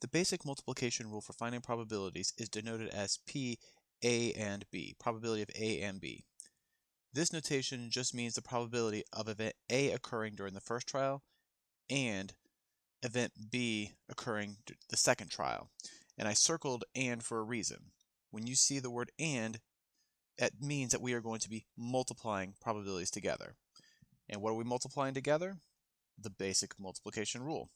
The basic multiplication rule for finding probabilities is denoted as P, A, and B, probability of A and B. This notation just means the probability of event A occurring during the first trial and event B occurring the second trial. And I circled "and" for a reason. When you see the word "and," it means that we are going to be multiplying probabilities together. And what are we multiplying together? The basic multiplication rule.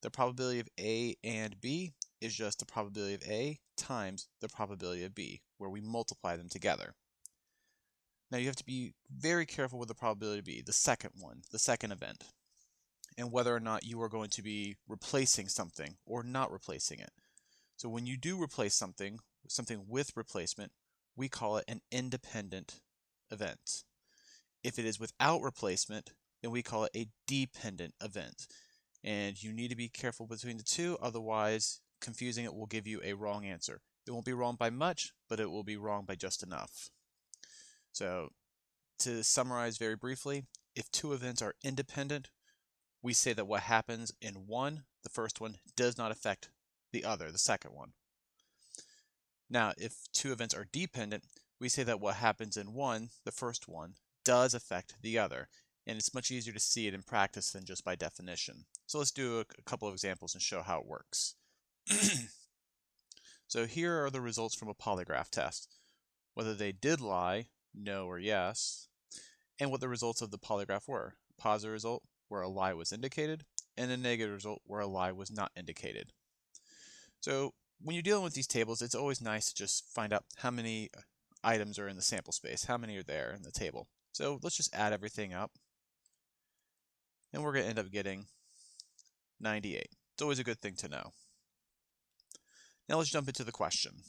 The probability of A and B is just the probability of A times the probability of B, where we multiply them together. Now you have to be very careful with the probability of B, the second one, the second event, and whether or not you are going to be replacing something or not replacing it. So when you do replace something with replacement, we call it an independent event. If it is without replacement, then we call it a dependent event. And you need to be careful between the two, otherwise confusing it will give you a wrong answer. It won't be wrong by much, but it will be wrong by just enough. So to summarize very briefly, if two events are independent, we say that what happens in one, the first one, does not affect the other, the second one. Now, if two events are dependent, we say that what happens in one, the first one, does affect the other. And it's much easier to see it in practice than just by definition. So let's do a couple of examples and show how it works. So here are the results from a polygraph test. Whether they did lie, no or yes, and what the results of the polygraph were. A positive result where a lie was indicated, and a negative result where a lie was not indicated. So when you're dealing with these tables, it's always nice to just find out how many items are in the sample space, how many are there in the table. So let's just add everything up, and we're going to end up getting 98. It's always a good thing to know. Now let's jump into the question.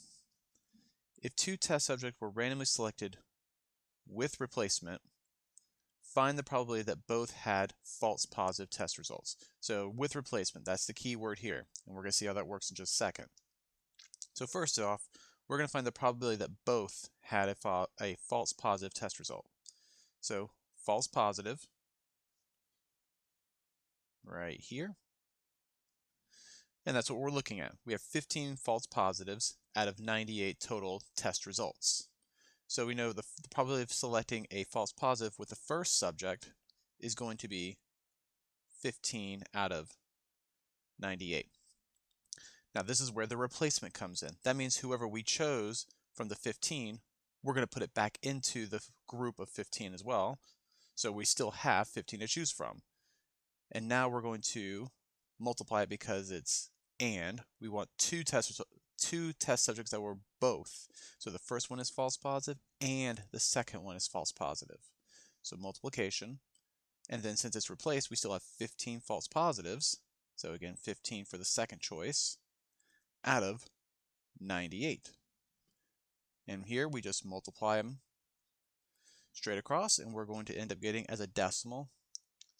If two test subjects were randomly selected with replacement, find the probability that both had false positive test results. So with replacement, that's the key word here, and we're going to see how that works in just a second. So first off, we're going to find the probability that both had a false positive test result. So false positive right here. And that's what we're looking at. We have 15 false positives out of 98 total test results. So we know the probability of selecting a false positive with the first subject is going to be 15 out of 98. Now this is where the replacement comes in. That means whoever we chose from the 15, we're going to put it back into the group of 15 as well. So we still have 15 to choose from. And now we're going to multiply it because it's "and." We want two test subjects that were both. So the first one is false positive and the second one is false positive. So multiplication. And then since it's replaced, we still have 15 false positives. So again, 15 for the second choice out of 98. And here we just multiply them straight across, and we're going to end up getting as a decimal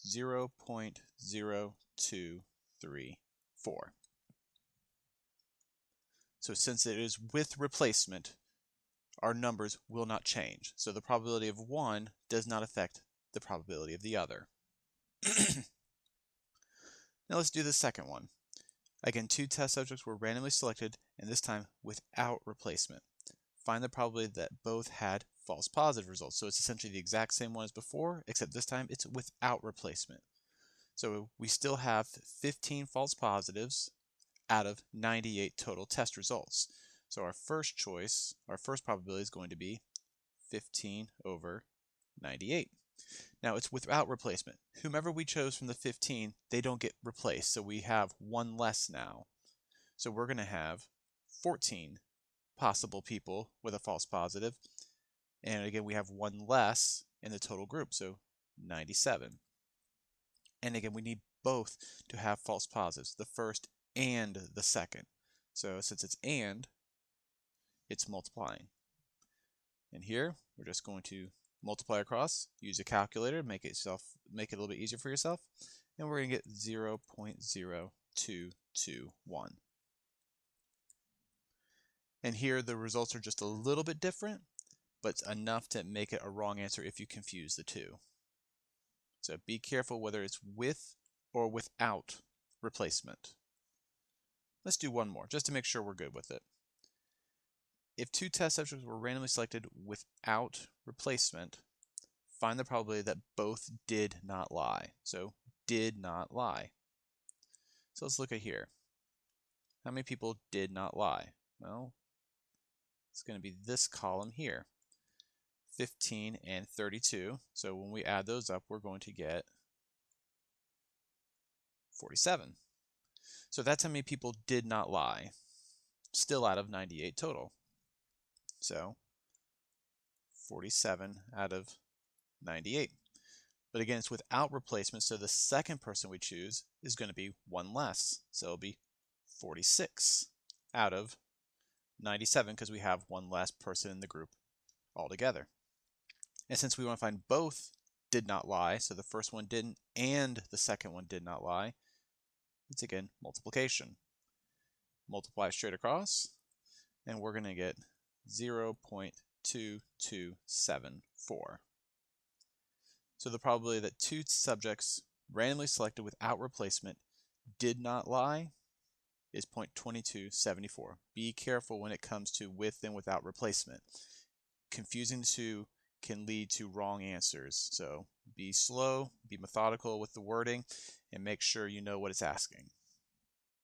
0.0234. So since it is with replacement, our numbers will not change. So the probability of one does not affect the probability of the other. Now let's do the second one. Again, two test subjects were randomly selected, and this time without replacement. Find the probability that both had false positive results. So it's essentially the exact same one as before, except this time it's without replacement. So we still have 15 false positives out of 98 total test results. So our first choice, our first probability is going to be 15 over 98. Now it's without replacement. Whomever we chose from the 15, they don't get replaced. So we have one less now. So we're going to have 14 possible people with a false positive. And again, we have one less in the total group, so 97. And again, we need both to have false positives, the first and the second. So since it's "and," it's multiplying. And here, we're just going to multiply across, use a calculator, make it a little bit easier for yourself, and we're going to get 0.0221. And here the results are just a little bit different, but enough to make it a wrong answer if you confuse the two. So be careful whether it's with or without replacement. Let's do one more, just to make sure we're good with it. If 2 test subjects were randomly selected without replacement, find the probability that both did not lie. So, did not lie. So let's look at here. How many people did not lie? Well, it's going to be this column here. 15 and 32. So when we add those up, we're going to get 47. So that's how many people did not lie, still out of 98 total. So 47 out of 98. But again, it's without replacement, so the second person we choose is going to be one less. So it'll be 46 out of 97 because we have one less person in the group altogether. And since we want to find both did not lie, so the first one didn't and the second one did not lie, it's again multiplication. Multiply straight across, and we're going to get 0.2274. So the probability that 2 subjects randomly selected without replacement did not lie is 0.2274. Be careful when it comes to with and without replacement. Confusing the two can lead to wrong answers. So be slow, be methodical with the wording, and make sure you know what it's asking.